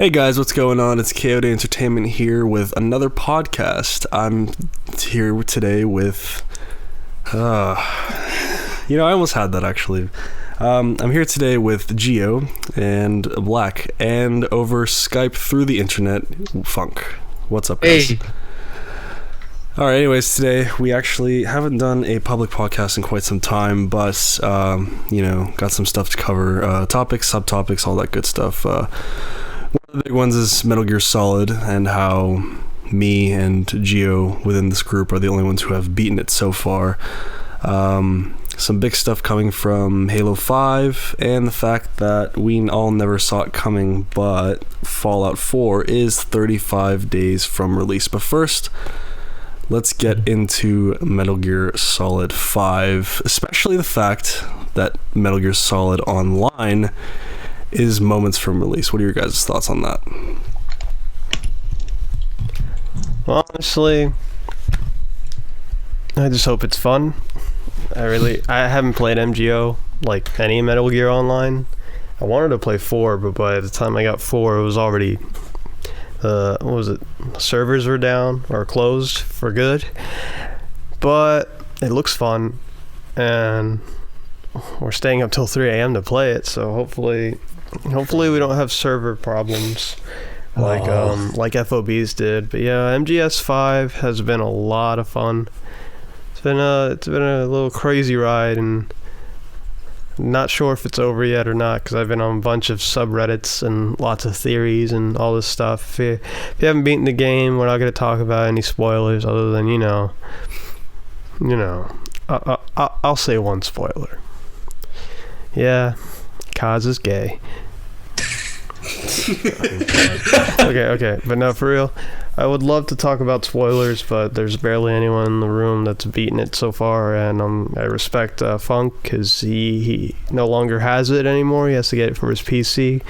Hey guys, what's going on? It's Kayode Entertainment here with another podcast. I'm here today with... I almost had that actually. I'm here today with Geo and Black, and over Skype through the internet, Funk. What's up, guys? Hey. Alright, anyways, today we actually haven't done a public podcast in quite some time, but, got some stuff to cover. Topics, subtopics, all that good stuff. One of the big ones is Metal Gear Solid, and how me and Geo within this group are the only ones who have beaten it so far. Some big stuff coming from Halo 5, and the fact that we all never saw it coming, but Fallout 4 is 35 days from release. But first, let's get into Metal Gear Solid 5, especially the fact that Metal Gear Solid Online is moments from release. What are your guys' thoughts on that? Well, honestly, I just hope it's fun. I haven't played MGO, like any Metal Gear Online. I wanted to play 4, but by the time I got 4, it was already, servers were down or closed for good. But it looks fun, and we're staying up till 3 a.m. to play it, so hopefully we don't have server problems like FOBs did. But yeah, MGS5 has been a lot of fun. It's been a little crazy ride, and I'm not sure if it's over yet or not, because I've been on a bunch of subreddits and lots of theories and all this stuff. If you haven't beaten the game, we're not going to talk about any spoilers other than I'll say one spoiler. Yeah, Kaz is gay. Okay, but no, for real, I would love to talk about spoilers, but there's barely anyone in the room that's beaten it so far, and I respect Funk, because he no longer has it anymore. He has to get it from his PC,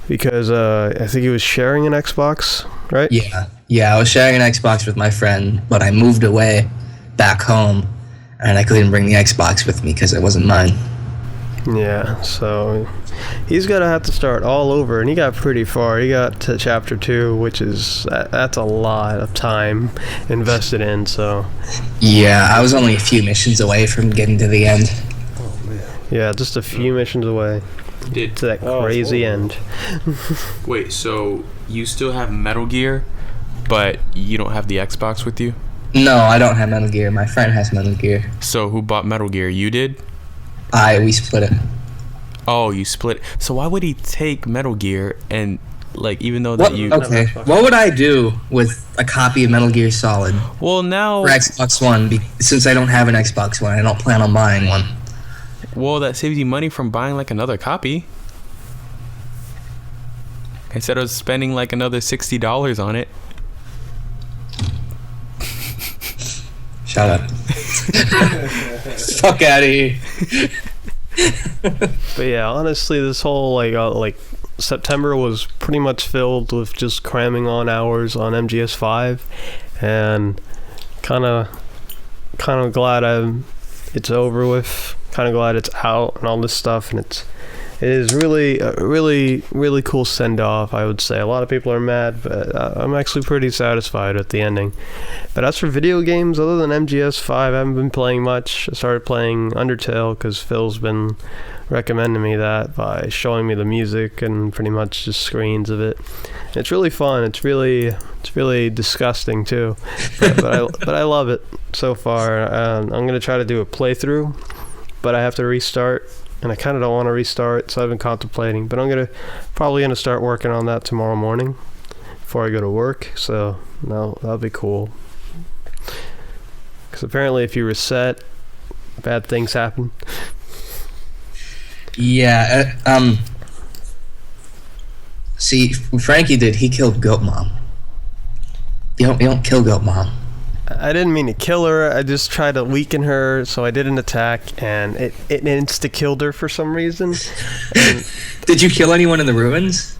because I think he was sharing an Xbox, right? Yeah, I was sharing an Xbox with my friend, but I moved away back home, and I couldn't bring the Xbox with me because it wasn't mine. Yeah, so he's gonna have to start all over, and he got pretty far. He got to chapter 2, which is that's a lot of time invested in. So yeah, I was only a few missions away from getting to the end. Oh man. Yeah, just a few missions away to that crazy end. Wait, so you still have Metal Gear, but you don't have the Xbox with you? No, I don't have Metal Gear. My friend has Metal Gear. So who bought Metal Gear? You did? We split it. Oh, you split. So why would he take Metal Gear and, like, even though that you... Okay, what would I do with a copy of Metal Gear Solid? Well, now... For Xbox One, since I don't have an Xbox One, I don't plan on buying one. Well, that saves you money from buying, like, another copy. Instead of spending, like, another $60 on it. Shut up. Fuck out of here. But yeah, honestly, this whole September was pretty much filled with just cramming on hours on MGS5, and kind of glad it's over with. Kind of glad it's out and all this stuff, and it is really a really cool send off. I would say a lot of people are mad, but I'm actually pretty satisfied with the ending. But as for video games, other than MGS5, I haven't been playing much. I started playing Undertale because Phil's been recommending me that by showing me the music and pretty much just screens of it. And it's really fun. It's really disgusting too, but I love it so far. I'm gonna try to do a playthrough, but I have to restart. And I kind of don't want to restart, so I've been contemplating. But I'm probably gonna start working on that tomorrow morning before I go to work. So no, that'll be cool. Because apparently, if you reset, bad things happen. Yeah. See, Frankie did. He killed Goat Mom. You don't kill Goat Mom. I didn't mean to kill her. I just tried to weaken her, so I did an attack, and it insta-killed her for some reason. Did you kill anyone in the ruins?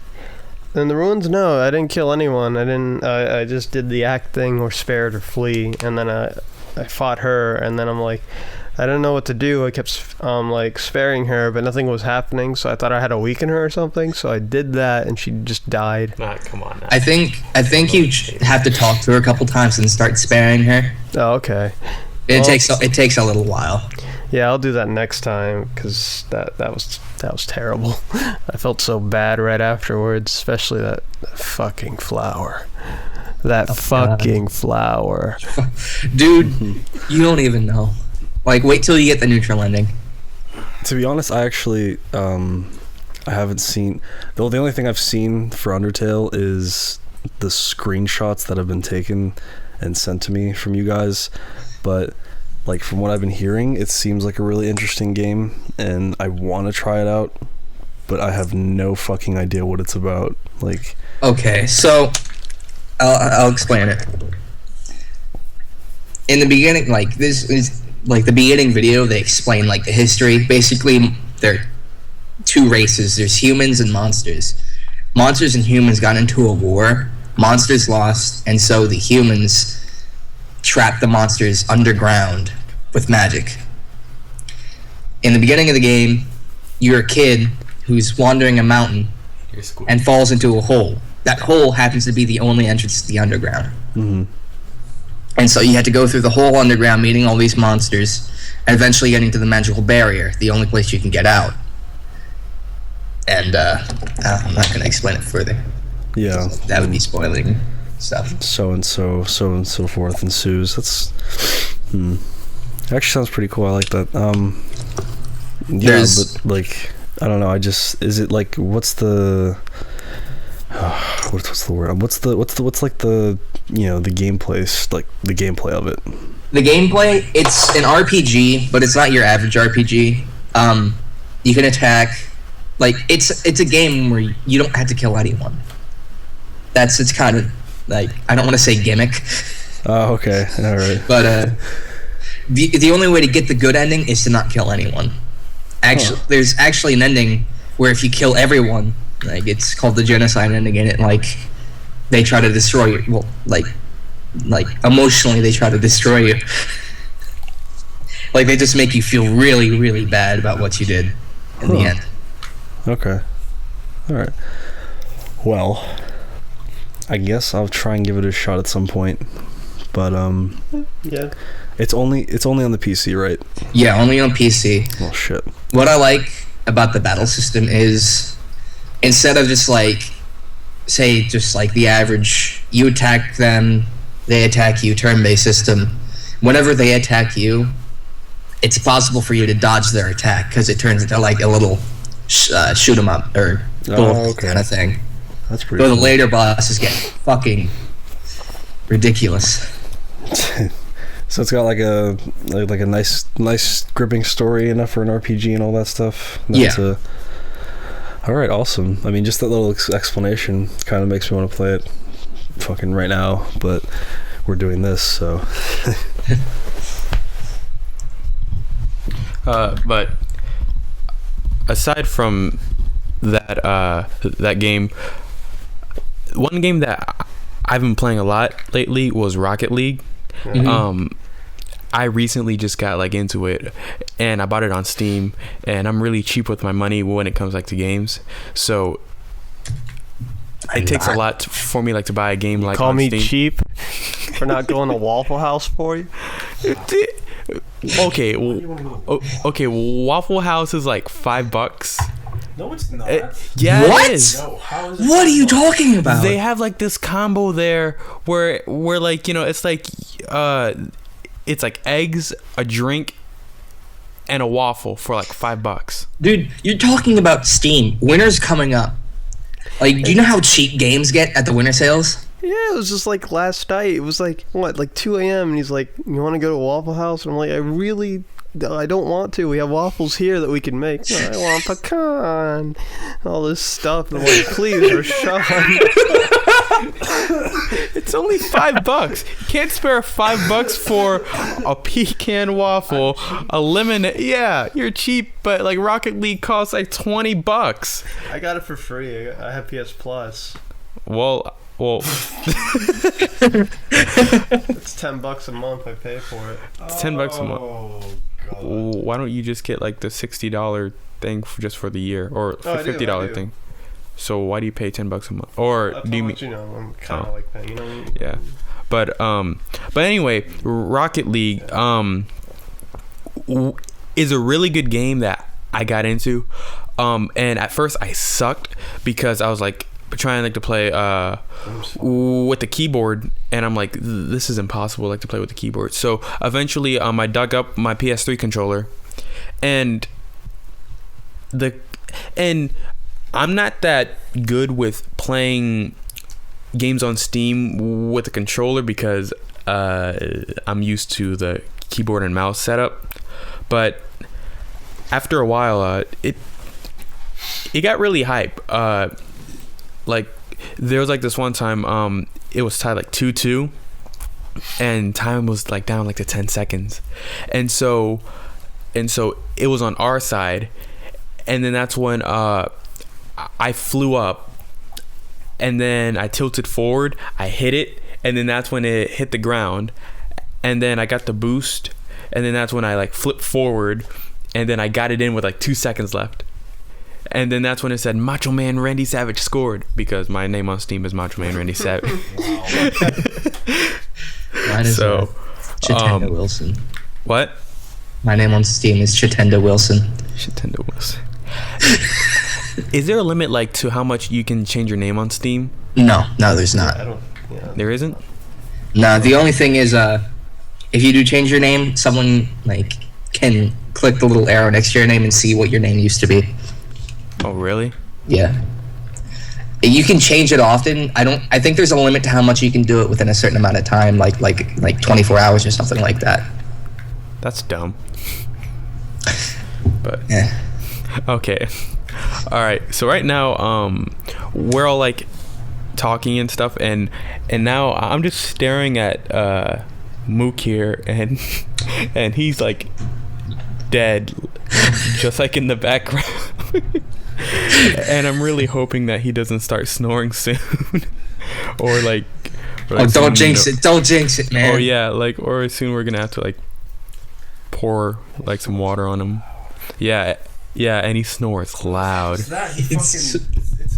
In the ruins, no, I didn't kill anyone. I just did the act thing or spared or flee, and then I fought her, and then I'm like, I didn't know what to do. I kept like sparing her, but nothing was happening. So I thought I had to weaken her or something. So I did that, and she just died. Nah, come on now. I think you have to talk to her a couple times and start sparing her. Oh, okay. It takes a little while. Yeah, I'll do that next time because that was terrible. I felt so bad right afterwards, especially that fucking flower. That fucking flower. Dude, you don't even know. Like, wait till you get the neutral ending. To be honest, I actually I haven't seen. The only thing I've seen for Undertale is the screenshots that have been taken and sent to me from you guys, but like from what I've been hearing, it seems like a really interesting game, and I want to try it out, but I have no fucking idea what it's about. Like, okay, so I'll explain it. In the beginning, like this is like the beginning video, they explain like the history. Basically, there are two races. There's humans and monsters. Monsters and humans got into a war. Monsters lost, and so the humans trapped the monsters underground with magic. In the beginning of the game, you're a kid who's wandering a mountain and falls into a hole. That hole happens to be the only entrance to the underground. mm-hmm. And so you had to go through the whole underground, meeting all these monsters, and eventually getting to the magical barrier, the only place you can get out. And I'm not going to explain it further. Yeah, That would be spoiling stuff. so and so forth ensues. That's actually sounds pretty cool. I like that. Yeah, but like I don't know. Is it like what's the what's the word? What's like the the gameplay, like the gameplay of it? The gameplay, it's an RPG, but it's not your average RPG. You can attack, like it's a game where you don't have to kill anyone. It's kind of like, I don't want to say gimmick. Oh, okay, all right. But the only way to get the good ending is to not kill anyone. Actually, There's actually an ending where if you kill everyone, like it's called the genocide ending, and it like they try to destroy you. Well, like emotionally they try to destroy you. Like they just make you feel really, really bad about what you did in the end. Okay, all right. Well, I guess I'll try and give it a shot at some point. But Yeah. it's only on the PC, right? Yeah, only on PC. Oh shit. What I like about the battle system is instead of just like the average, you attack them, they attack you, turn-based system. Whenever they attack you, it's possible for you to dodge their attack because it turns into like a little shoot 'em up or kind of thing. That's pretty But cool. the later bosses get fucking ridiculous. So it's got like a nice gripping story, enough for an RPG and all that stuff. Yeah. All right, awesome. I mean, just that little explanation kind of makes me want to play it fucking right now, but we're doing this, so. But aside from that game, one game that I've been playing a lot lately was Rocket League. Mm-hmm. I recently just got like into it, and I bought it on Steam, and I'm really cheap with my money when it comes like to games. So it takes a lot for me like to buy a game like Call on me Steam. cheap for not going to Waffle House for you. Okay, okay. Waffle House is like $5. No, it's not. Yeah, What? it is. No, how is it? What are you talking about? They have like this combo there where like it's like it's like eggs, a drink, and a waffle for like $5. Dude, you're talking about Steam. Winter's coming up. Like, do you know how cheap games get at the winter sales? Yeah, it was just like last night. It was like, what, like 2 a.m. And he's like, you want to go to Waffle House? And I'm like, I don't want to. We have waffles here that we can make. I want pecan. All this stuff. And I'm like, please, Rashawn. It's only $5. You can't spare $5 for a pecan waffle, a lemon. Yeah, you're cheap, but like Rocket League costs like $20. I got it for free. I have PS Plus. Well. It's $10 a month I pay for it. It's $10 a month. Oh why don't you just get like the $60 thing just for the year, or $50 thing? So why do you pay $10 a month? Or That's do you how mean? much, I'm kind of like paying. Yeah, but anyway, Rocket League is a really good game that I got into. And at first I sucked because I was like trying like to play with the keyboard, and I'm like, this is impossible like to play with the keyboard. So eventually I dug up my PS3 controller, and I'm not that good with playing games on Steam with a controller because I'm used to the keyboard and mouse setup. But after a while, it got really hype. Like there was like this one time, it was tied like 2-2, and time was like down like to 10 seconds, and so it was on our side, and then that's when I flew up, and then I tilted forward, I hit it, and then that's when it hit the ground, and then I got the boost, and then that's when I like flipped forward, and then I got it in with like 2 seconds left. And then that's when it said Macho Man Randy Savage scored, because my name on Steam is Macho Man Randy Savage. Mine is Chitenda Wilson. What? My name on Steam is Chitenda Wilson. Chitenda Wilson. Is there a limit like to how much you can change your name on Steam? No, there's not. There isn't? No, the only thing is if you do change your name, someone like can click the little arrow next to your name and see what your name used to be. Oh, really? Yeah. You can change it often. I think there's a limit to how much you can do it within a certain amount of time, like 24 hours or something like that. That's dumb. But yeah. Okay. All right. So right now, we're all like talking and stuff, and now I'm just staring at Mook here, and he's like dead, just like in the background. And I'm really hoping that he doesn't start snoring soon, or like don't jinx it, man. Oh yeah, like, or soon we're gonna have to like pour like some water on him. Yeah, and he snores loud.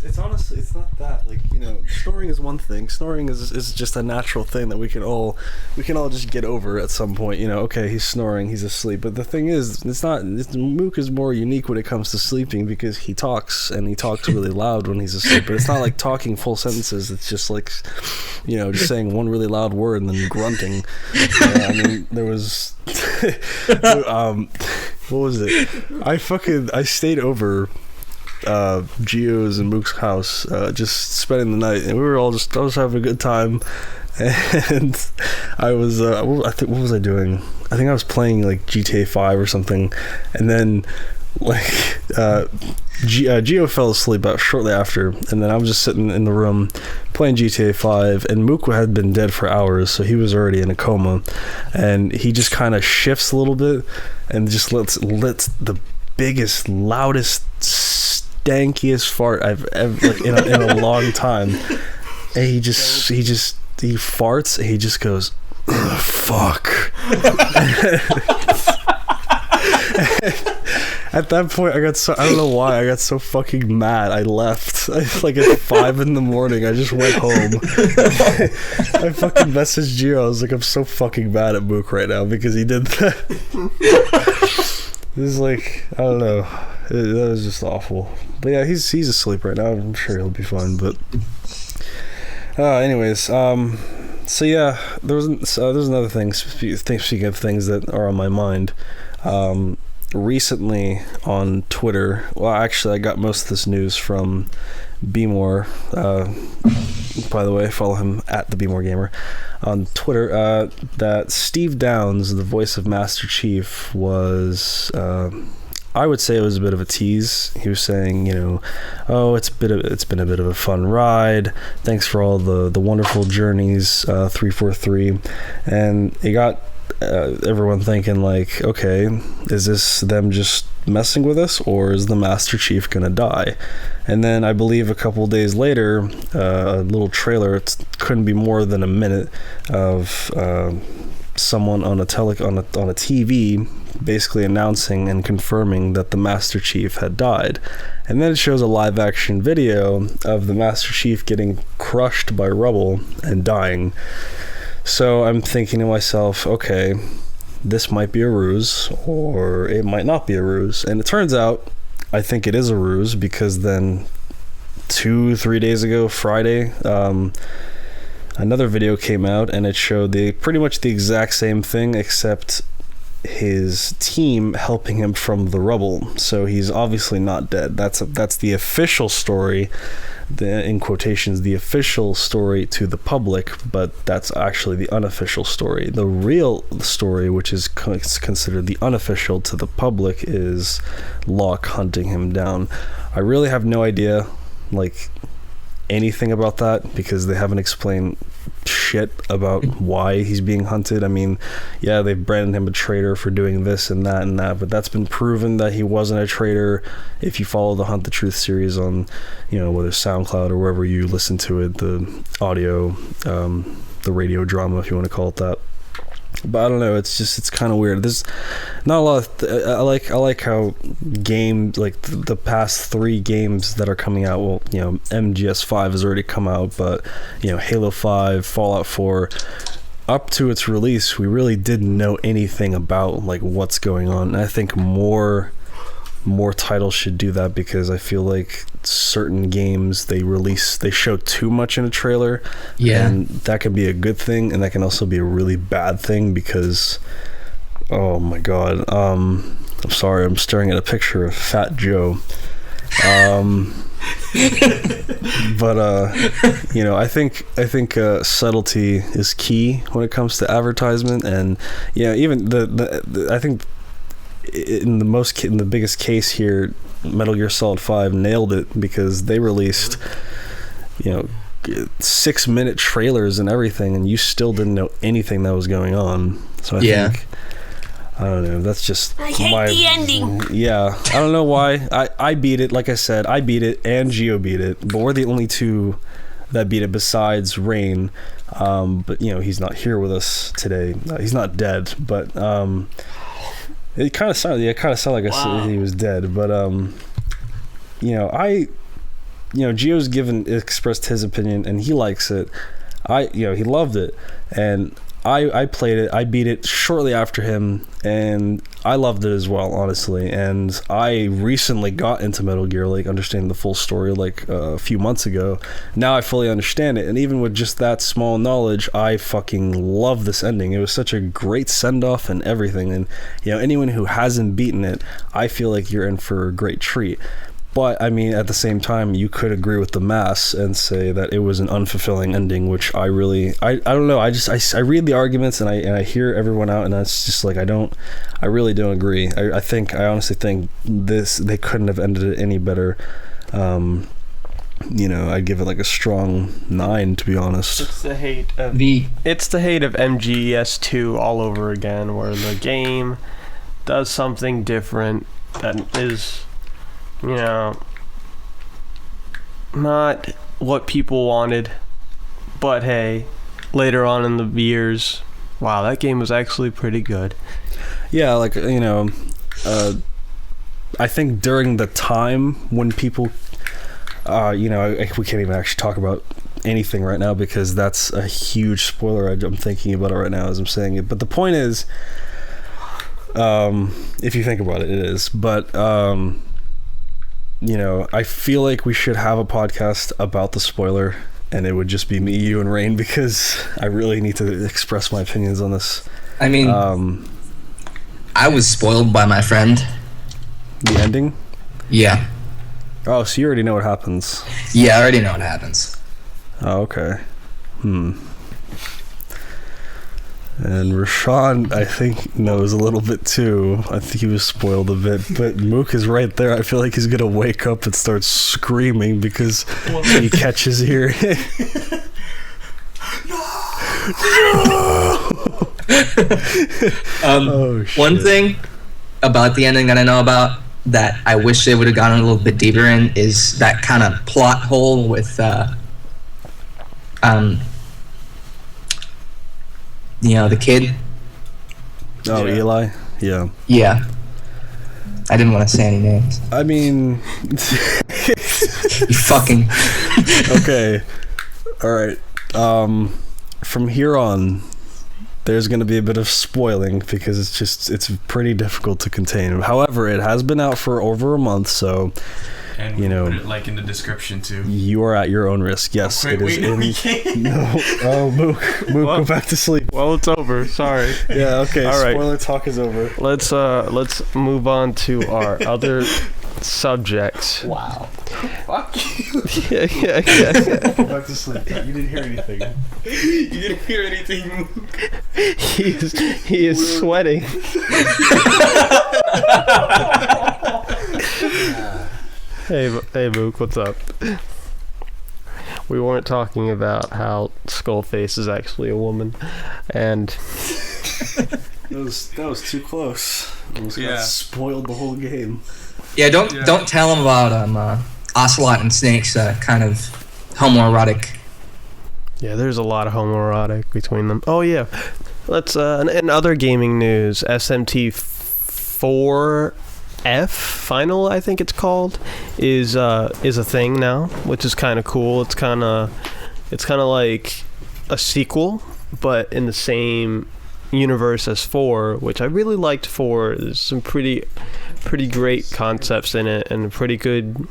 It's honestly, it's not that, like, snoring is one thing. Snoring is just a natural thing that we can all just get over at some point. Okay, he's snoring, he's asleep. But the thing is, Mook is more unique when it comes to sleeping, because he talks, and he talks really loud when he's asleep. But it's not like talking full sentences. It's just like, just saying one really loud word and then grunting. There was, what was it? I stayed over Gio's and Mook's house, just spending the night, and I was having a good time, and I was what was I doing? I think I was playing like GTA 5 or something, and then like Gio fell asleep about shortly after, and then I was just sitting in the room playing GTA 5, and Mook had been dead for hours, so he was already in a coma, and he just kind of shifts a little bit and just lets the biggest, loudest, stankiest fart I've ever, like, in a long time. And he farts, and he just goes, fuck. At that point, I don't know why, I got so fucking mad. I left. Like at 5 a.m, I just went home. I fucking messaged Gio. I was like, I'm so fucking mad at Mook right now because he did that. This is like, I don't know. That was just awful. But yeah, he's asleep right now. I'm sure he'll be fine. But anyways, so yeah, there's another thing. Speaking of things that are on my mind, recently on Twitter. Well, actually, I got most of this news from Bmore. By the way, follow him at the Bmore Gamer on Twitter. That Steve Downes, the voice of Master Chief, was. I would say it was a bit of a tease. He was saying, it's been a bit of a fun ride. Thanks for all the wonderful journeys, 343, and it got everyone thinking like, okay, is this them just messing with us, or is the Master Chief gonna die? And then I believe a couple days later, a little trailer. It couldn't be more than a minute of someone on a TV basically announcing and confirming that the Master Chief had died. And then it shows a live action video of the Master Chief getting crushed by rubble and dying. So I'm thinking to myself, okay, this might be a ruse, or it might not be a ruse. And it turns out, I think it is a ruse, because then 2-3 days ago, Friday, another video came out, and it showed pretty much the exact same thing, except his team helping him from the rubble. So he's obviously not dead. That's the official story, in quotations, the official story to the public, but that's actually the unofficial story. The real story, which is considered the unofficial to the public, is Locke hunting him down. I really have no idea anything about that, because they haven't explained shit about why he's being hunted. I mean, yeah, they've branded him a traitor for doing this and that, but that's been proven that he wasn't a traitor if you follow the Hunt the Truth series on, whether SoundCloud or wherever you listen to it, the audio, the radio drama, if you want to call it that. But I don't know, it's kind of weird. There's not a lot of I like how games, the past 3 games that are coming out, well, MGS5 has already come out, but Halo 5, Fallout 4, up to its release, we really didn't know anything about what's going on. And I think more titles should do that, because I feel like certain games they show too much in a trailer, and that can be a good thing, and that can also be a really bad thing, because oh my god, I'm sorry, I'm staring at a picture of Fat Joe, but I think subtlety is key when it comes to advertisement. And even the I think in the biggest case here, Metal Gear Solid 5 nailed it, because they released 6-minute trailers and everything, and you still didn't know anything that was going on. So I think, I don't know, that's just I hate the ending. Yeah, I don't know why. I beat it, like I said, I beat it, and Geo beat it, but we're the only two that beat it besides Rain. But he's not here with us today. He's not dead, but it kind of sounded like he was dead, but Geo's expressed his opinion, and he likes it. He loved it, and I played it. I beat it shortly after him, and I loved it as well, honestly. And I recently got into Metal Gear, understanding the full story, a few months ago. Now I fully understand it, and even with just that small knowledge, I fucking love this ending. It was such a great send-off and everything. And anyone who hasn't beaten it, I feel like you're in for a great treat. But I mean, at the same time, you could agree with the mass and say that it was an unfulfilling ending, which I don't know. I read the arguments, and I hear everyone out, and that's just I really don't agree. I honestly think they couldn't have ended it any better. I'd give it a strong 9, to be honest. It's the hate of MGS2 all over again, where the game does something different that is, not what people wanted, but hey, later on in the years, wow, that game was actually pretty good. Yeah, I think during the time when people, we can't even actually talk about anything right now, because that's a huge spoiler. I'm thinking about it right now as I'm saying it, but the point is, if you think about it, it is, but I feel like we should have a podcast about the spoiler, and it would just be me, you, and Rain, because I really need to express my opinions on this. I mean, I was spoiled by my friend. The ending? Yeah. Oh, so you already know what happens. Yeah, I already know what happens. Oh, okay. And Rashawn, I think, knows a little bit too. I think he was spoiled a bit, but Mook is right there. I feel like he's gonna wake up and start screaming because he catches here. One thing about the ending that I know about that I wish they would have gone a little bit deeper in is that kind of plot hole with the kid. Oh, Eli? Yeah. Yeah. I didn't want to say any names. I mean, You fucking. okay. All right. From here on, there's going to be a bit of spoiling because it's pretty difficult to contain. However, it has been out for over a month, so And you know, put it like in the description too. You are at your own risk. Yes, Wait, it is. no, we can't. No. Oh, Mook, go back to sleep. Well, it's over. Sorry. Yeah. Okay. All right. Spoiler talk is over. Let's move on to our other subjects. Wow. Fuck you. yeah. Go back to sleep. You didn't hear anything. You didn't hear anything. He is sweating. Hey, Mook, what's up? We weren't talking about how Skullface is actually a woman, and That was too close. Almost got spoiled the whole game. Yeah, don't tell him about Ocelot and Snake's kind of homoerotic. yeah, there's a lot of homoerotic between them. Oh yeah, let's in other gaming news, SMT 4F Final, I think it's called, is a thing now, which is kind of cool. It's kind of like a sequel, but in the same universe as 4, which I really liked 4. There's some pretty great concepts in it, and pretty good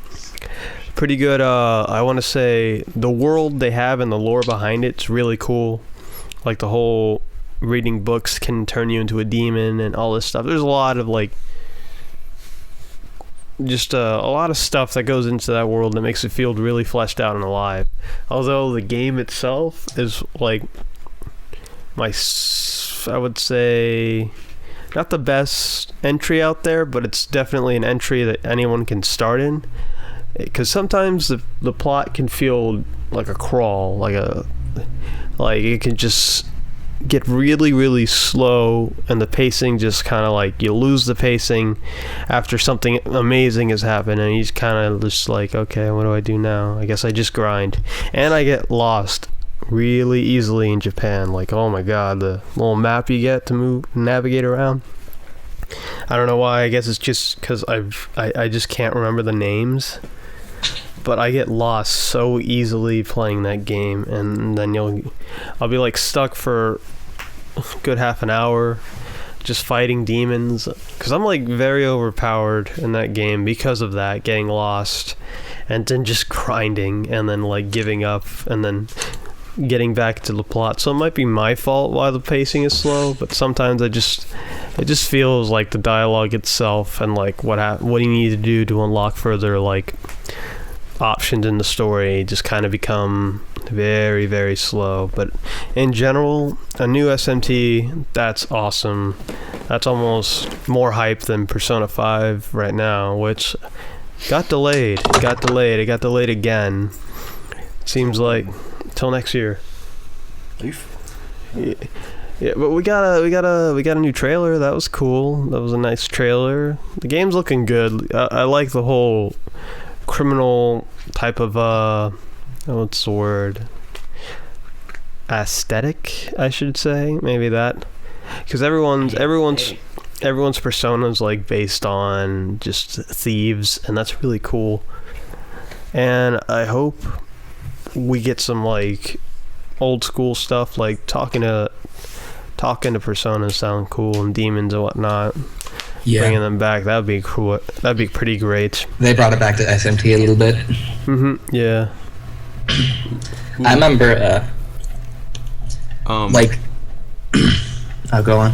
I want to say the world they have and the lore behind it's really cool. Like the whole reading books can turn you into a demon and all this stuff. There's a lot of like just a lot of stuff that goes into that world that makes it feel really fleshed out and alive. Although the game itself is like I would say not the best entry out there, but it's definitely an entry that anyone can start in, because sometimes the plot can feel like a crawl, like it can just get really, really slow, and the pacing just kind of like you lose the pacing after something amazing has happened, and he's kind of just like, okay, what do I do now? I guess I just grind, and I get lost really easily in Japan. Like, oh my god, the little map you get to navigate around. I don't know why. I guess it's just because I just can't remember the names, but I get lost so easily playing that game, and then I'll be like stuck for a good half an hour just fighting demons, because I'm like very overpowered in that game because of that, getting lost and then just grinding and then like giving up and then getting back to the plot. So it might be my fault why the pacing is slow, but sometimes it just feels like the dialogue itself and like what you need to do to unlock further like options in the story just kind of become very, very slow. But in general, a new SMT, that's awesome. That's almost more hype than Persona 5 right now, which got delayed. It got delayed again. Seems like till next year. Yeah, but we got a new trailer. That was cool. That was a nice trailer. The game's looking good. I like the whole criminal type of what's the word? Aesthetic, I should say. Maybe that, because everyone's persona is like based on just thieves, and that's really cool. And I hope we get some like old school stuff, like talking to personas sound cool, and demons and whatnot. Yeah, bringing them back, that'd be cool. That'd be pretty great. They brought it back to SMT a little bit. Yeah. I remember like I'll go on.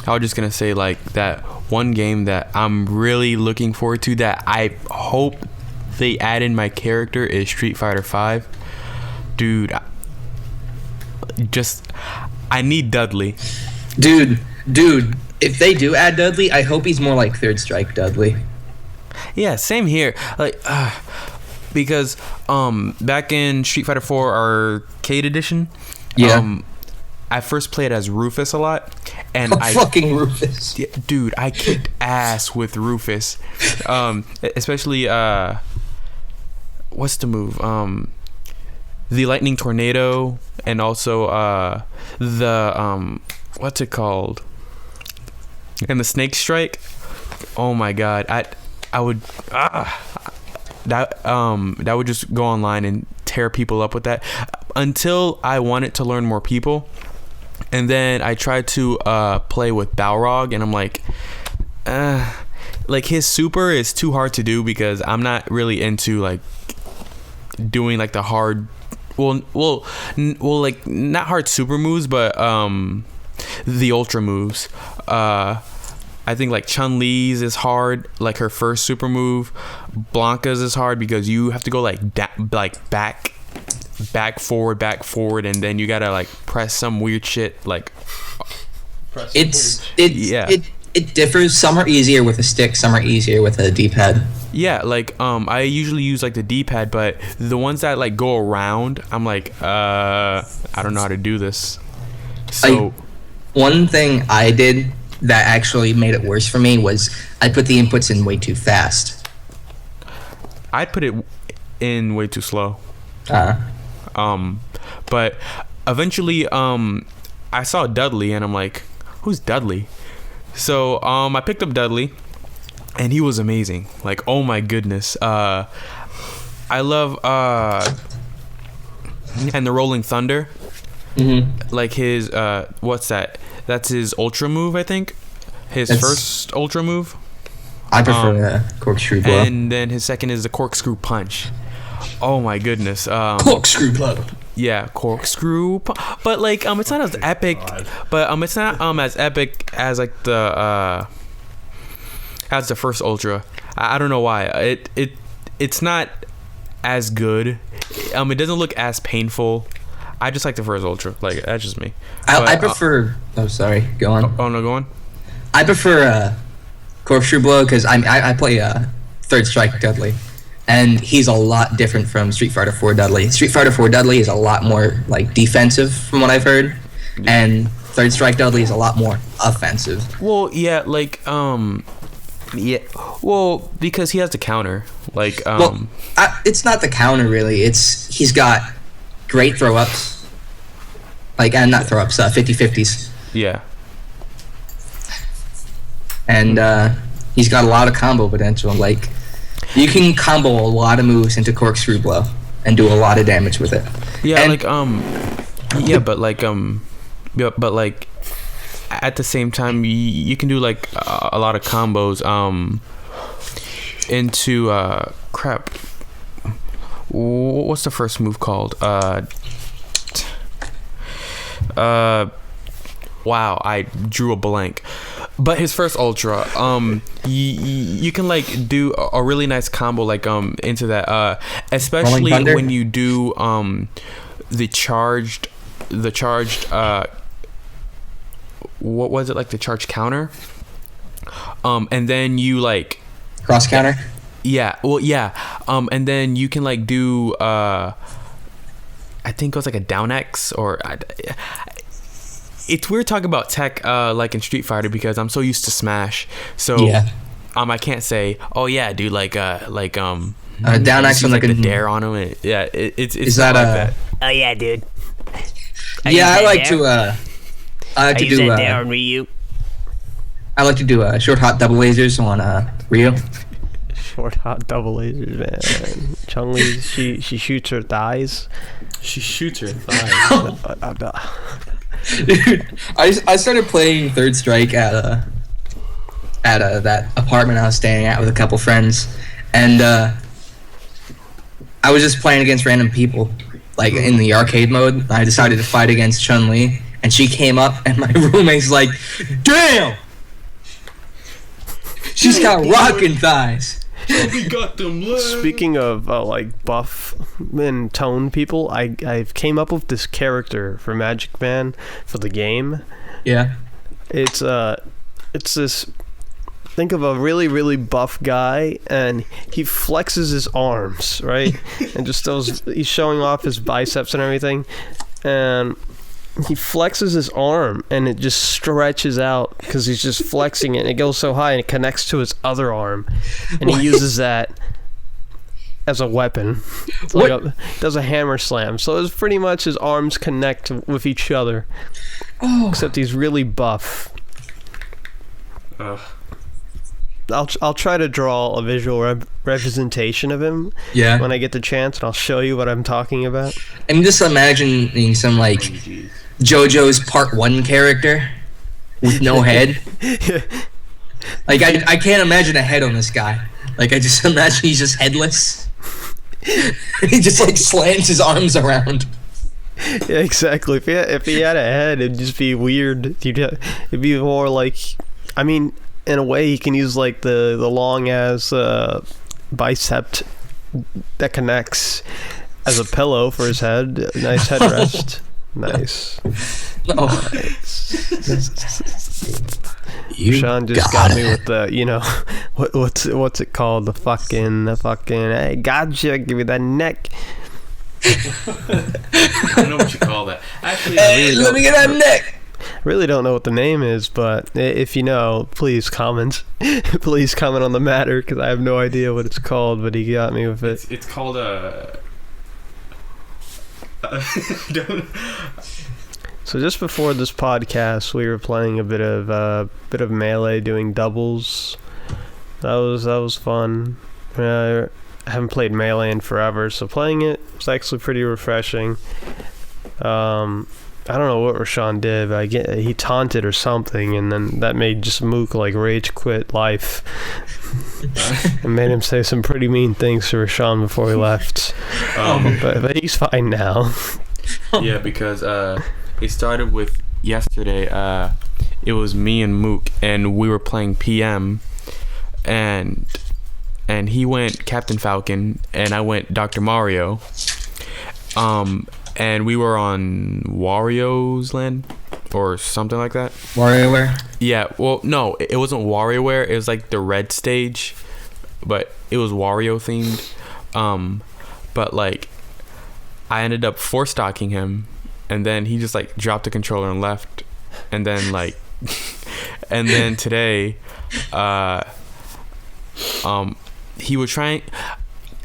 I was just gonna say, like, that one game that I'm really looking forward to, that I hope they add in my character, is Street Fighter 5. Dude, I need Dudley. Dude, if they do add Dudley, I hope he's more like Third Strike Dudley. Yeah, same here. Like, because back in Street Fighter 4 Arcade Edition, I first played as Rufus a lot, and fucking Rufus. Yeah, dude, I kicked ass with Rufus, especially what's the move? The Lightning Tornado, and also the what's it called? And the snake strike. Oh my god, I would that would just go online and tear people up with that until I wanted to learn more people. And then I tried to play with Balrog, and I'm like his super is too hard to do because I'm not really into like doing like the hard like not hard super moves, but the ultra moves. I think like Chun-Li's is hard, like her first super move. Blanca's is hard because you have to go like back forward, and then you gotta like press some weird shit like. It differs. Some are easier with a stick, some are easier with a D-pad. Yeah, like I usually use like the D-pad, but the ones that like go around, I'm like I don't know how to do this. So one thing I did that actually made it worse for me was I put the inputs in way too fast. I'd put it in way too slow. But eventually I saw Dudley, and I'm like, who's Dudley? So I picked up Dudley, and he was amazing. Like, oh my goodness. I love and the Rolling Thunder. Mm-hmm. Like his what's that? That's his ultra move, I think. His first ultra move. I prefer the corkscrew blow. And then his second is the corkscrew punch. Oh my goodness. Corkscrew blow. Yeah, corkscrew. But like it's not as epic. But it's not as epic as like the first ultra. I don't know why. It's not as good. It doesn't look as painful. I just like the first ultra. Like, that's just me. I prefer. Sorry. Go on. Oh no, go on. I prefer corkscrew blow because I play Third Strike Dudley, and he's a lot different from Street Fighter 4 Dudley. Street Fighter 4 Dudley is a lot more like defensive, from what I've heard, and Third Strike Dudley is a lot more offensive. Well, yeah, like yeah. Well, because he has the counter. Like it's not the counter really. He's got great throw-ups. Like, and not throw-ups, 50-50s. Yeah. And he's got a lot of combo potential. Like, you can combo a lot of moves into corkscrew blow and do a lot of damage with it. Yeah, and but like at the same time, you can do like a lot of combos into crap. What's the first move called? Wow, I drew a blank. But his first ultra, you can like do a really nice combo like into that, especially when you do the charged what was it, like the charged counter, and then you like cross counter. Yeah, well, yeah, and then you can like do I think it was like a down X, or it's weird talking about tech like in Street Fighter because I'm so used to Smash, so yeah. I can't say, oh yeah, dude, like down X with like the dare on him. It's is that like that? Oh yeah, dude. I like to do dare on Ryu. I like to do short hot double lasers on Ryu. Short hot double lasers, man. Chun-Li, she shoots her thighs. She shoots her thighs. Dude, I started playing Third Strike at that apartment I was staying at with a couple friends, and I was just playing against random people, like in the arcade mode. I decided to fight against Chun-Li, and she came up, and my roommate's like, "Damn, she's got rockin' thighs." Speaking of like buff and tone people, I've came up with this character for Magic Man for the game. Yeah. It's this. Think of a really, really buff guy, and he flexes his arms, right? And just he's showing off his biceps and everything, and he flexes his arm, and it just stretches out because he's just flexing it, and it goes so high, and it connects to his other arm, and he uses that as a weapon. It's like does a hammer slam. So it's pretty much his arms connect with each other. Oh. Except he's really buff. I'll try to draw a visual representation of him when I get the chance, and I'll show you what I'm talking about. I'm just imagining some like JoJo's Part 1 character with no head. Like I can't imagine a head on this guy. Like I just imagine he's just headless. He just like slams his arms around. Yeah, exactly. If he had a head, it'd just be weird. It'd be more like, I mean, in a way, he can use like the long ass bicep that connects as a pillow for his head. Nice headrest. Nice. Oh. Sean just got me with the, you know, what's it called? The fucking, hey, gotcha, give me that neck. I don't know what you call that. Actually, hey, let me get that neck. I really don't know what the name is, but if you know, please comment. Please comment on the matter, because I have no idea what it's called, but he got me with it. It's called So just before this podcast, we were playing a bit of Melee, doing doubles. That was fun. I haven't played Melee in forever, so playing it was actually pretty refreshing. I don't know what Rashawn did, but he taunted or something, and then that made just Mook like rage quit life. And made him say some pretty mean things to Rashawn before he left. But he's fine now. Yeah, because it started with yesterday. It was me and Mook, and we were playing PM, and he went Captain Falcon, and I went Dr. Mario. And we were on Wario's land or something like that. WarioWare? Yeah, well, no, it wasn't WarioWare. It was like the red stage, but it was Wario themed. But like, I ended up force-stocking him, and then he just like dropped the controller and left. And then like, and then today, he was trying.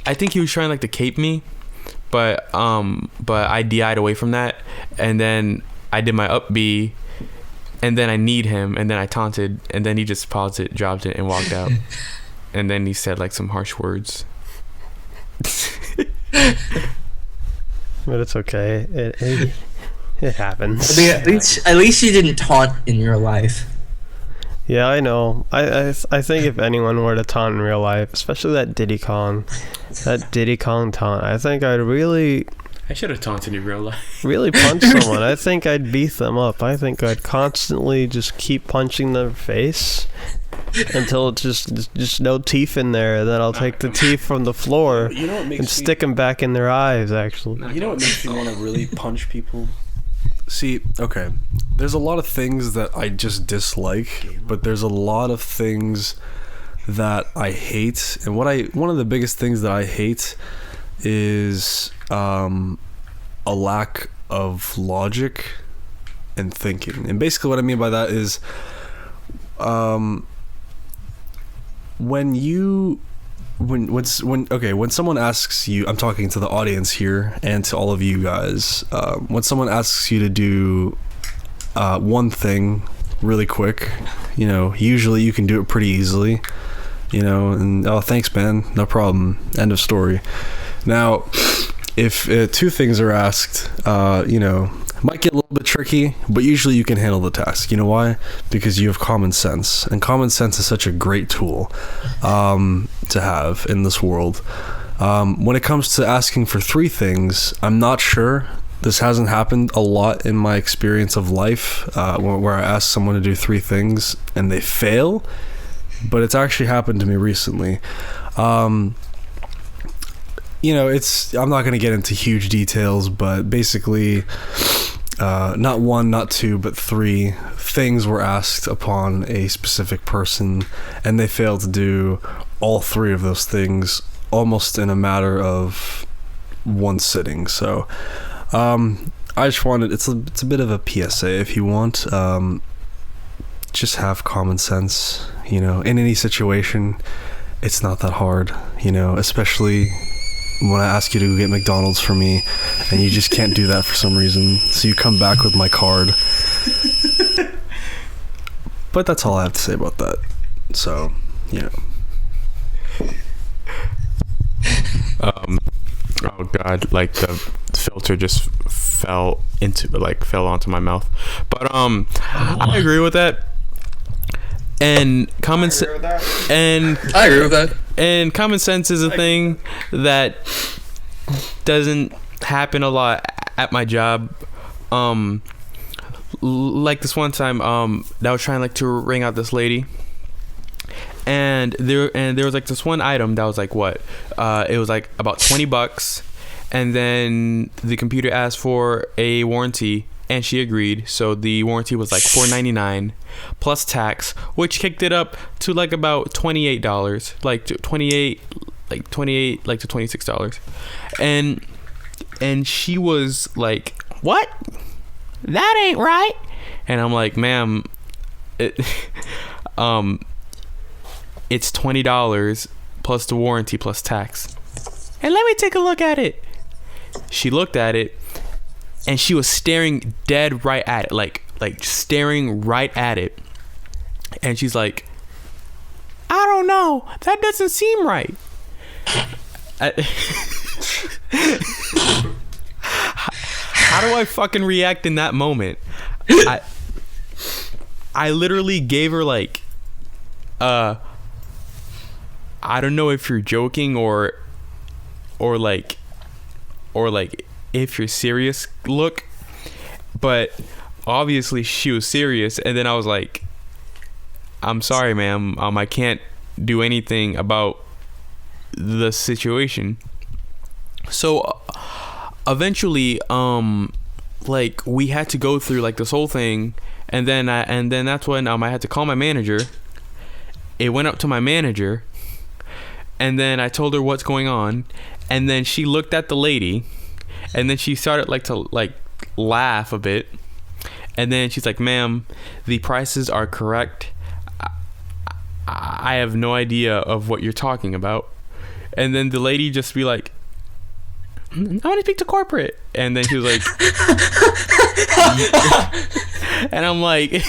I think he was trying like to cape me. But I DI'd away from that, and then I did my up B, and then I kneed him, and then I taunted, and then he just paused it, dropped it, and walked out. And then he said like some harsh words. But it's okay. It happens. I mean, at least you didn't taunt in real life. Yeah, I know. I think if anyone were to taunt in real life, especially that Diddy Kong taunt, I think I should have taunted in real life. Really punch someone. I think I'd beat them up. I think I'd constantly just keep punching their face until it's just no teeth in there, and then I'll take the teeth from the floor and stick them back in their eyes, actually. You know what makes me want to really punch people? See, okay, there's a lot of things that I just dislike, but there's a lot of things that I hate, and one of the biggest things that I hate is a lack of logic and thinking. And basically what I mean by that is when someone asks you, I'm talking to the audience here and to all of you guys, when someone asks you to do one thing really quick, you know, usually you can do it pretty easily, you know, and oh, thanks man, no problem, end of story. Now if two things are asked, you know, might get a little bit tricky, but usually you can handle the task. You know why? Because you have common sense, and common sense is such a great tool to have in this world. When it comes to asking for three things, I'm not sure. This hasn't happened a lot in my experience of life, where I ask someone to do three things and they fail, but it's actually happened to me recently. You know, I'm not going to get into huge details, but basically, not one, not two, but three things were asked upon a specific person, and they failed to do all three of those things almost in a matter of one sitting. So, I just wanted, it's a bit of a PSA if you want, just have common sense, you know, in any situation. It's not that hard, you know, especially when I ask you to get McDonald's for me, and you just can't do that for some reason. So you come back with my card. But that's all I have to say about that. So, Oh God! Like the filter just fell onto my mouth. But I agree with that. And common sense. And I agree with that. And common sense is a thing that doesn't happen a lot at my job. Like this one time, that I was trying to ring out this lady. And there was like this one item that was like what? It was like about $20, and then the computer asked for a warranty, and she agreed. So the warranty was like $4.99 plus tax, which kicked it up to like about $28, like to $26, and she was like, "What? That ain't right." And I'm like, "Ma'am, it's $20 plus the warranty plus tax. And let me take a look at it." She looked at it, and she was staring dead right at it, like staring right at it. And she's like, "I don't know. That doesn't seem right." How do I fucking react in that moment? I literally gave her like, I don't know if you're joking or if you're serious look, but obviously she was serious. And then I was like, "I'm sorry, ma'am. I can't do anything about the situation." So eventually, like we had to go through like this whole thing, and then that's when I had to call my manager. It went up to my manager, and then I told her what's going on, and then she looked at the lady, and then she started to laugh a bit, and then she's like, "Ma'am, the prices are correct. I have no idea of what you're talking about." And then the lady just be like, "I want to speak to corporate." And then she was like, and I'm like,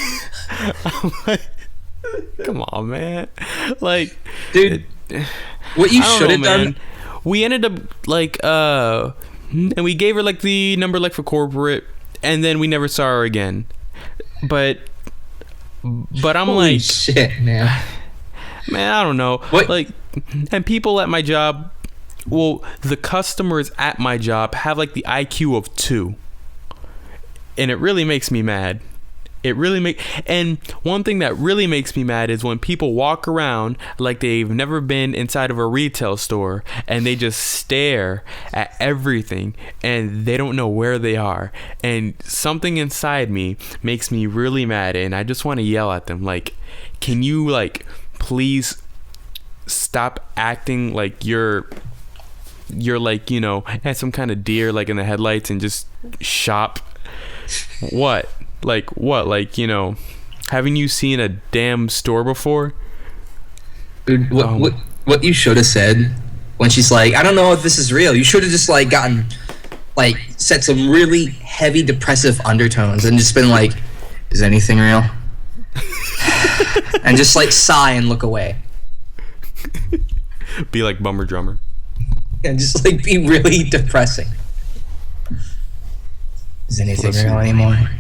come on, man. Like, dude, what you should have done. We ended up and we gave her like the number like for corporate, and then we never saw her again. But I'm Holy like, shit, man, I don't know. What? Like, and people at my job, well, the customers at my job have like the IQ of 2, and it really makes me mad. And one thing that really makes me mad is when people walk around like they've never been inside of a retail store, and they just stare at everything and they don't know where they are. And something inside me makes me really mad, and I just want to yell at them like, "Can you like please stop acting like you're like, at some kind of deer like in the headlights, and just shop?" What? Like, haven't you seen a damn store before? Dude, what you should have said when she's like, "I don't know if this is real," you should have just like gotten like set some really heavy depressive undertones and just been like, "Is anything real?" And just like sigh and look away. Be like Bummer Drummer. And just like be really depressing. Is anything real anymore?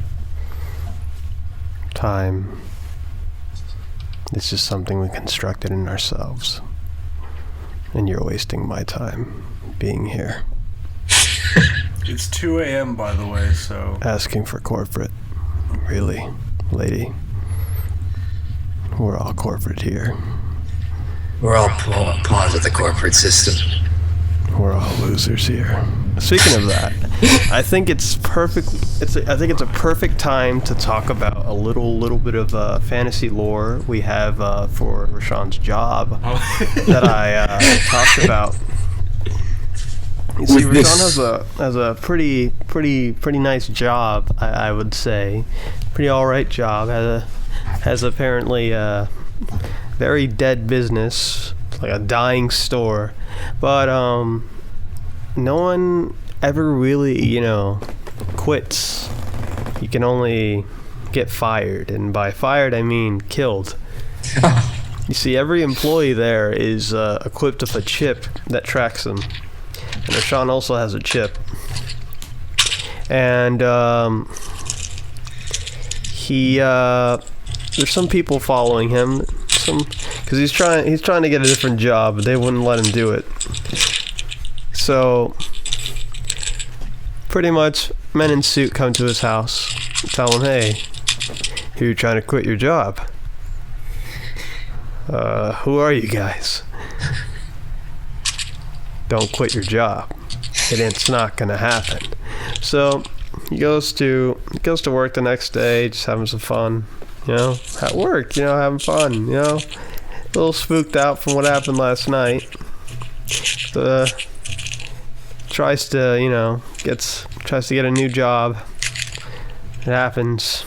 Time. It's just something we constructed in ourselves. And you're wasting my time being here. It's 2 a.m. by the way, so... Asking for corporate. Really, lady? We're all corporate here. We're all pawns of the corporate system. We're all losers here. Speaking of that, I think it's perfect. I think it's a perfect time to talk about a little bit of fantasy lore we have for Rashawn's job that I talked about. You see, Rashawn has a pretty nice job, I would say, pretty all right job. Has apparently a very dead business, like a dying store, but no one ever really, quits. You can only get fired, and by fired I mean killed. You see, every employee there is equipped with a chip that tracks them. And Rashawn also has a chip. And there's some people following him, because he's trying to get a different job, but they wouldn't let him do it. So pretty much men in suit come to his house, tell him, hey, you're trying to quit your job. Who are you guys? Don't quit your job. It's not gonna happen. So he goes to work the next day, just having some fun, at work, having fun, a little spooked out from what happened last night. Tries to get a new job. It happens.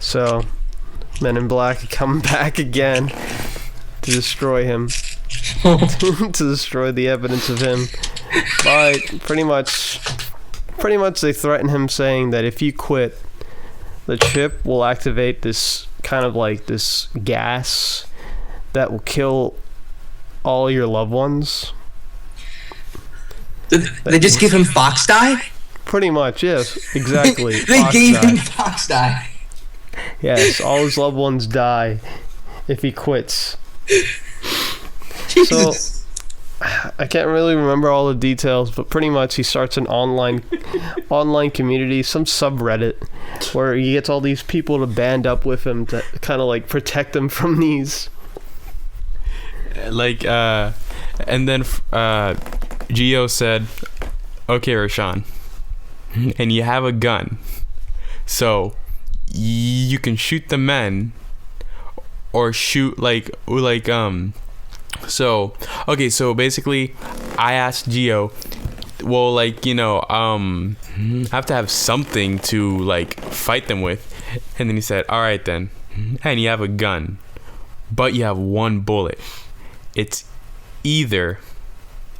So Men in Black are coming back again to destroy him. To destroy the evidence of him. But pretty much they threaten him, saying that if you quit, the chip will activate this kind of like this gas that will kill all your loved ones. They just give him fox dye? Pretty much, yes, exactly. They gave him fox dye. Yes, all his loved ones die if he quits. Jesus. So I can't really remember all the details, but pretty much he starts an online community, some subreddit, where he gets all these people to band up with him to kind of like protect him from these. Like, and then Gio said, "Okay, Rashawn, and you have a gun, so you can shoot the men, or shoot So, okay, so basically, I asked Gio, well, I have to have something to, fight them with. And then he said, all right, then. And you have a gun, but you have one bullet. It's either,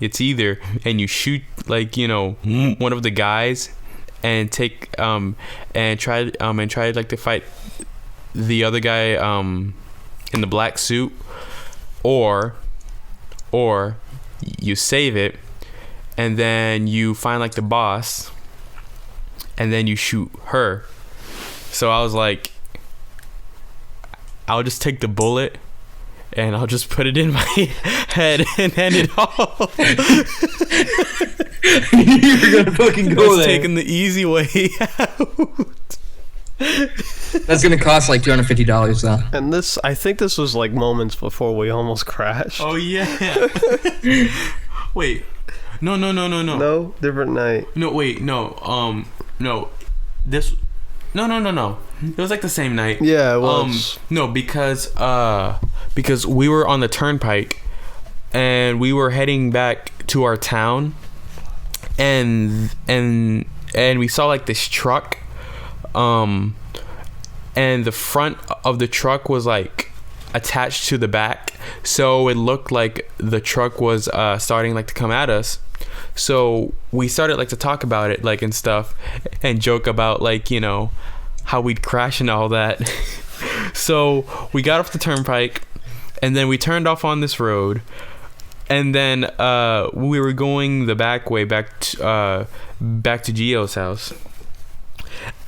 and you shoot, one of the guys and take, and try to fight the other guy, in the black suit, or you save it, and then you find the boss, and then you shoot her. So I was like, I'll just take the bullet and I'll just put it in my head and end it off. You're gonna fucking go there. Taking the easy way out. That's gonna cost $250 though. And I think this was moments before we almost crashed. Oh yeah. Wait. No. No, different night. No, wait, no. No. This. No. It was the same night. Yeah, it was. No, because we were on the turnpike, and we were heading back to our town, and we saw this truck. And the front of the truck was attached to the back, so it looked like the truck was starting to come at us. So we started to talk about it and stuff, and joke about how we'd crash and all that. So we got off the turnpike, and then we turned off on this road, and then we were going the back way back to Gio's house.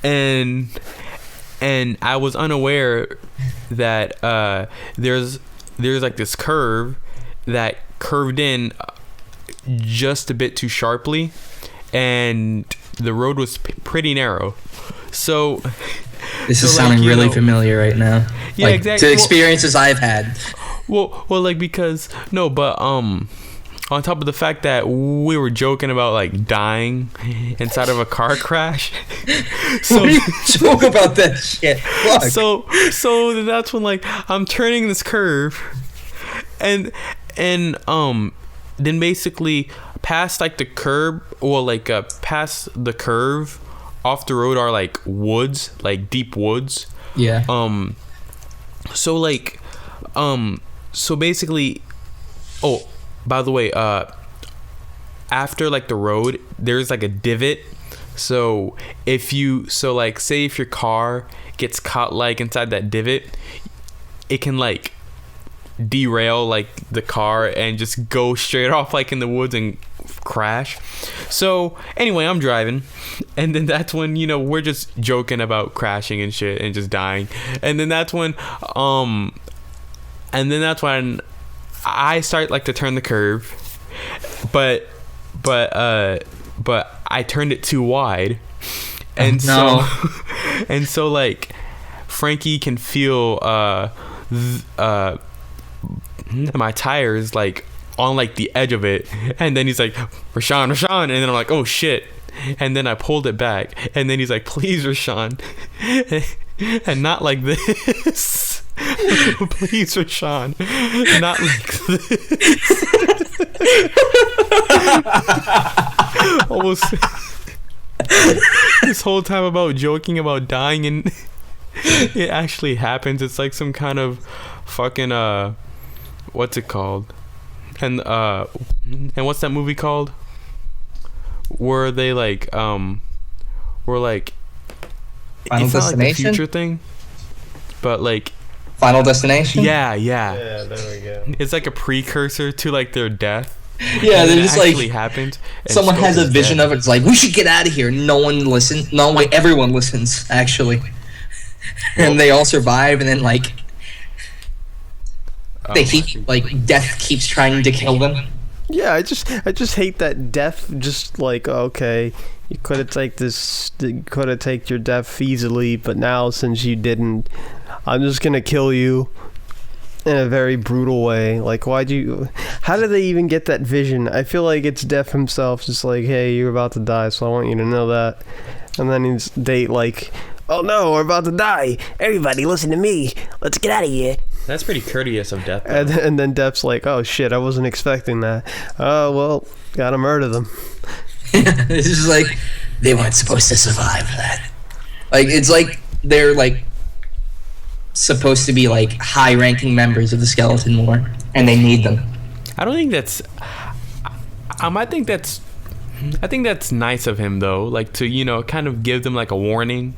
And I was unaware that there's this curve that curved in just a bit too sharply, and the road was pretty narrow. So this is sounding really familiar right now. Yeah, exactly. To experiences I've had. Well, because no, but on top of the fact that we were joking about dying inside of a car crash. So what do you joke about that shit? Fuck. So that's when I'm turning this curve, and then basically past the curb, past the curve off the road are woods, deep woods. Yeah. So basically, oh, by the way, after like the road, there's like a divot. So like say if your car gets caught like inside that divot, it can like derail like the car and just go straight off like in the woods and crash. So anyway, I'm driving, and then that's when, you know, we're just joking about crashing and shit and just dying, and then that's when I start like to turn the curve, but I turned it too wide, and so like Frankie can feel my tires like on like the edge of it, and then he's like, Rashawn, and then I'm like, oh shit, and then I pulled it back, and then he's like, please Rashawn, and not like this. Please Rashawn, not like this. Almost this whole time about joking about dying, and it actually happens. It's like some kind of fucking what's it called? And what's that movie called? Where they like were like Final it's not like the Destination? future thing, but like Final Destination? yeah. Yeah, there we go. It's like a precursor to like their death. Yeah, And they're it just actually like happened. and someone Scope has a is vision dead. of it. It's like, we should get out of here. No one listens. No, wait, everyone listens actually, and they all survive. And then like they keep like death keeps trying to kill them. Yeah, I just hate that death. Just like, okay, you could have taken your death easily, but now since you didn't, I'm just gonna kill you in a very brutal way. Like, how did they even get that vision? I feel like it's Death himself, just like, hey, you're about to die, so I want you to know that. And then they like, oh no, we're about to die. Everybody listen to me. Let's get out of here. That's pretty courteous of Death. And then Death's like, oh shit, I wasn't expecting that. Oh, well, gotta murder them. It's just like they weren't supposed to survive that. Like, it's like they're like supposed to be like high-ranking members of the Skeleton War, and they need them. I don't think that's. I think that's nice of him though, like to, you know, kind of give them like a warning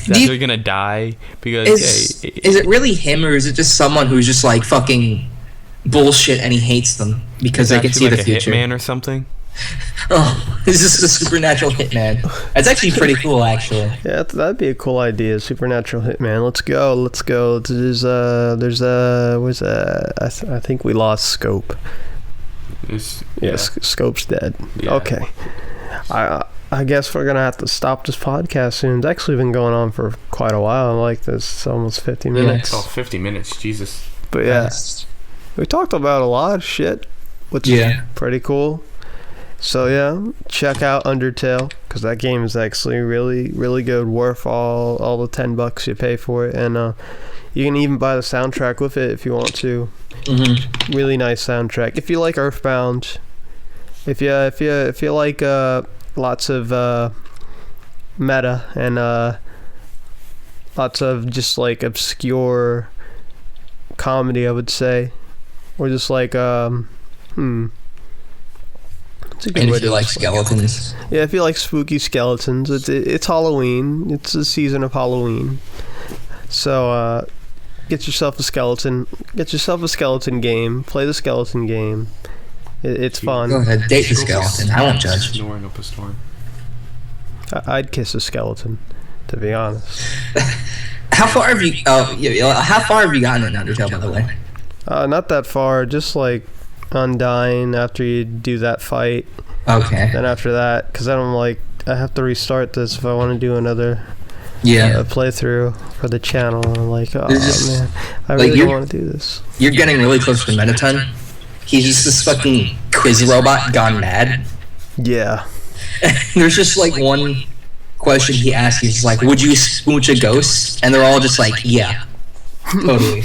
that they're gonna die because. Is it really him, or is it just someone who's just like fucking bullshit and he hates them because they can see like the a future? hitman or something. Oh, this is a supernatural hitman. That's actually pretty cool, actually. Yeah, that'd be a cool idea. Supernatural hitman. Let's go. I think we lost Scope. Scope's dead. Yeah. Okay. I guess we're gonna have to stop this podcast soon. It's actually been going on for quite a while. I like this. It's almost 50 minutes. Oh, 50 minutes, Jesus. But yeah, we talked about a lot of shit, which is pretty cool. So yeah, check out Undertale, because that game is actually really, really good. Worth all the $10 you pay for it, and you can even buy the soundtrack with it if you want to. Mm-hmm. Really nice soundtrack. If you like Earthbound, if you like lots of meta and lots of just like obscure comedy, I would say, or just like it's a good And way if you to like explain it. skeletons. Yeah, if you like spooky skeletons, it's Halloween. It's the season of Halloween. So get yourself a skeleton. Get yourself a skeleton game. Play the skeleton game. It's fun. Go ahead, date the skeleton. I won't judge. Snoring up a storm. I'd kiss a skeleton, to be honest. How far have you? How far have you gotten in Undertale, by the way? Not that far. Just like Undying after you do that fight. Okay. Then after that, because then I'm like, I have to restart this if I want to do another playthrough for the channel. And I'm like, oh man, I really don't want to do this. You're getting really close to Mettaton. He's just this fucking quiz robot gone mad. Yeah. There's just like one question he asks you. He's like, "Would you smooch a ghost?" And they're all just like, "Yeah, totally."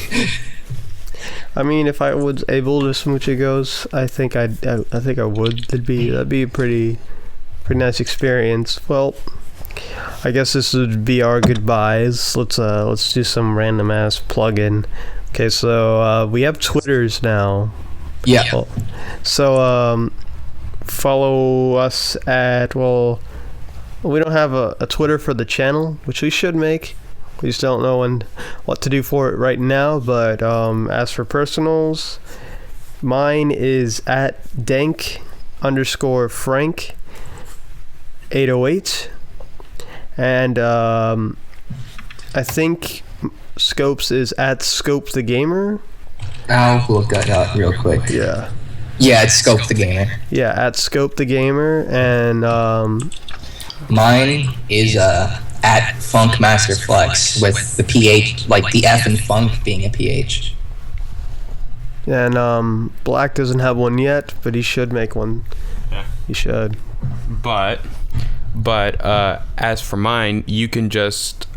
I mean, if I was able to smooch a ghost, I think I would. That'd be a pretty nice experience. Well, I guess this would be our goodbyes. Let's do some random ass plug-in. Okay, so we have Twitters now. Yeah. Well, so follow us at, well, we don't have a Twitter for the channel, which we should make. We just don't know what to do for it right now. But as for personals, mine is at dank_Frank808. And I think Scopes is at Scope the Gamer. I'll look that up real quick. Yeah. Yeah, it's Scope the Gamer. Yeah, at Scope the Gamer. And mine is at Funk Master Flex with the PH, like the F in funk being a PH. And Black doesn't have one yet, but he should make one. Yeah. He should. But as for mine, you can just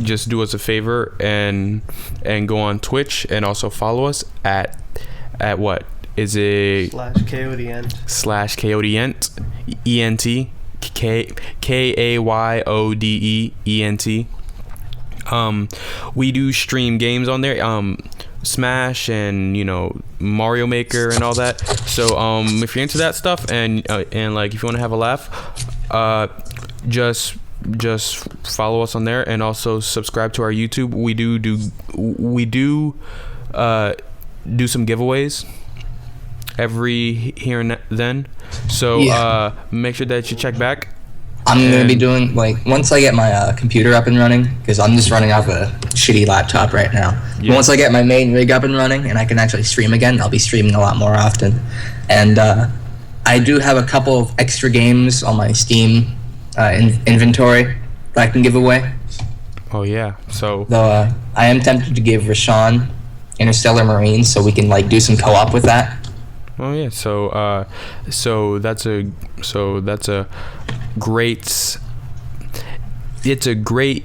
do us a favor and go on Twitch and also follow us at what is it /Kayode /Kayode ENT KAYODEENT. We do stream games on there, Smash and Mario Maker and all that. So if you're into that stuff and like if you want to have a laugh, just follow us on there and also subscribe to our YouTube. We do some giveaways every here and then. So make sure that you check back. I'm going to be doing, like, once I get my computer up and running, because I'm just running off a shitty laptop right now. Yeah. Once I get my main rig up and running and I can actually stream again, I'll be streaming a lot more often. And I do have a couple of extra games on my Steam inventory that I can give away. Oh, yeah. So Though I am tempted to give Rashawn Interstellar Marines so we can, like, do some co-op with that. Oh yeah, so that's a great. It's a great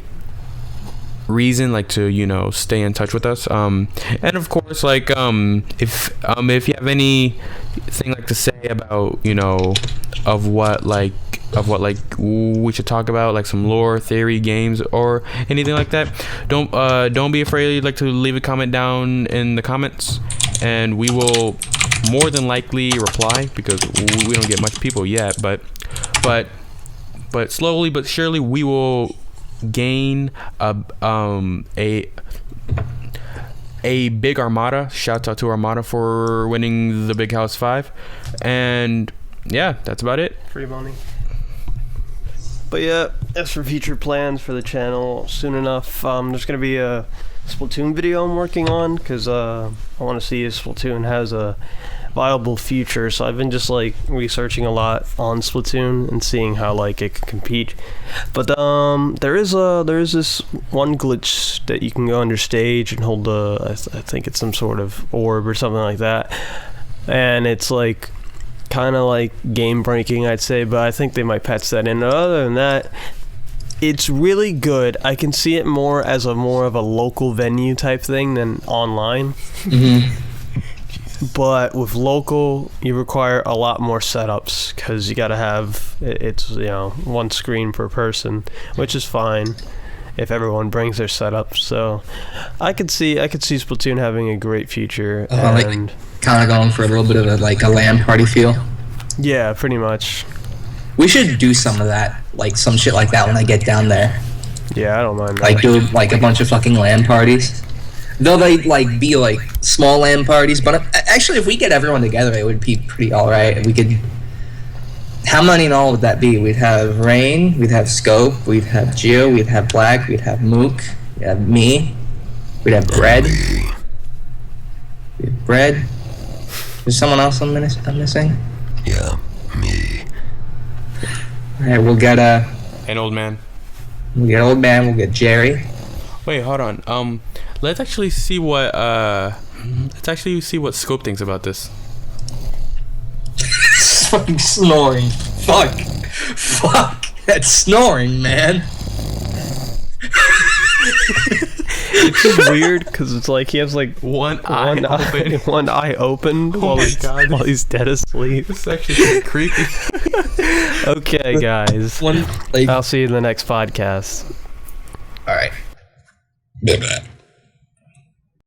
reason, like, to stay in touch with us. And of course, like, if you have anything like to say about of what we should talk about, like some lore, theory, games, or anything like that, don't be afraid, like, to leave a comment down in the comments, and we will more than likely reply, because we don't get much people yet, but slowly but surely we will gain a big armada. Shout out to Armada for winning the Big House 5, and yeah, that's about it. Free money. But yeah, as for future plans for the channel, soon enough, there's gonna be a Splatoon video I'm working on, because I want to see if Splatoon has a viable future. So I've been just like researching a lot on Splatoon and seeing how like it can compete. But there is this one glitch that you can go under stage and hold I think it's some sort of orb or something like that, and it's like kind of like game breaking, I'd say, but I think they might patch that in. Other than that, it's really good. I can see it more as more of a local venue type thing than online. Mm-hmm. But with local, you require a lot more setups, because you got to have it's one screen per person, which is fine if everyone brings their setup. So I could see Splatoon having a great future, and like, kind of going for a little bit of a LAN party feel. Yeah, pretty much. We should do some of that, like some shit like that when I get down there. Yeah, I don't mind that. Like do like a bunch of fucking LAN parties. Though they like be like small LAN parties, but actually if we get everyone together, it would be pretty alright. We could. How many in all would that be? We'd have Rain, we'd have Scope, we'd have Gio, we'd have Black, we'd have Mook, we'd have me, we'd have Bread. We'd have Bread. There's someone else I'm missing? Yeah, me. Alright, we'll get an old man. We'll get old man. We'll get Jerry. Wait, hold on. Let's actually see what Scope thinks about this. Fucking snoring. Fuck. That's snoring, man. It's just weird because it's like he has like one eye opened while he's dead asleep. It's actually creepy. Okay, guys. I'll see you in the next podcast. All right.